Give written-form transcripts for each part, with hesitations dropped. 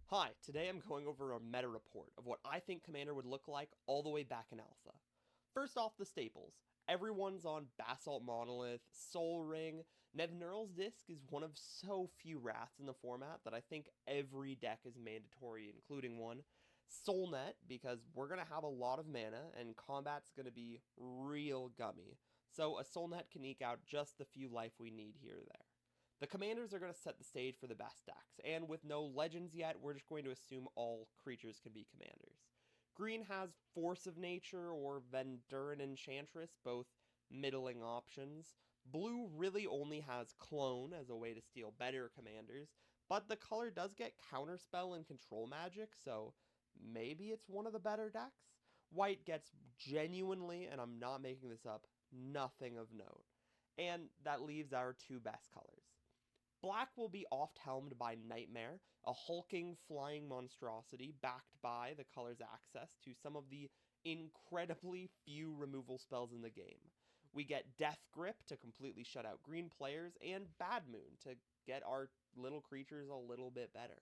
Hi, today I'm going over a meta report of what I think Commander would look like all the way back in Alpha. First off, the staples. Everyone's on Basalt Monolith, Sol Ring. Nevnurl's Disc is one of so few wraths in the format that I think every deck is mandatory, including one. Soulnet, because we're going to have a lot of mana and combat's going to be real gummy. So a Soulnet can eke out just the few life we need here or there. The commanders are going to set the stage for the best decks, and with no legends yet, we're just going to assume all creatures can be commanders. Green has Force of Nature or Venduran Enchantress, both middling options. Blue really only has Clone as a way to steal better commanders, but the color does get Counterspell and Control Magic, so maybe it's one of the better decks. White gets genuinely, and I'm not making this up, nothing of note. And that leaves our two best colors. Black will be oft-helmed by Nightmare, a hulking flying monstrosity backed by the color's access to some of the incredibly few removal spells in the game. We get Death Grip to completely shut out green players, and Bad Moon to get our little creatures a little bit better.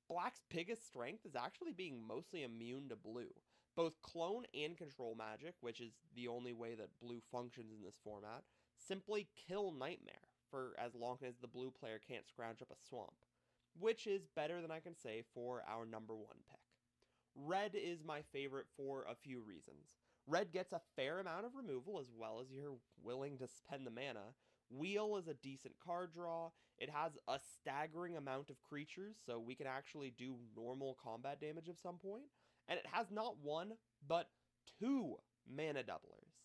Black's biggest strength is actually being mostly immune to blue. Both clone and control magic, which is the only way that blue functions in this format, simply kill Nightmare for as long as the blue player can't scrounge up a swamp, which is better than I can say for our number one pick. Red is my favorite for a few reasons. Red gets a fair amount of removal as well as you're willing to spend the mana. Wheel is a decent card draw. It has a staggering amount of creatures, so we can actually do normal combat damage at some point. And it has not one, but two mana doublers.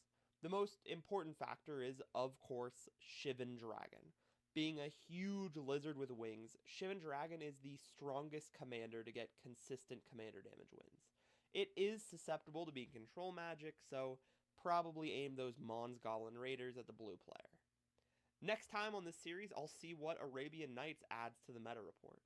The most important factor is, of course, Shivan Dragon. Being a huge lizard with wings, Shivan Dragon is the strongest commander to get consistent commander damage wins. It is susceptible to being control magic, so probably aim those Mons Goblin Raiders at the blue player. Next time on this series, I'll see what Arabian Nights adds to the meta report.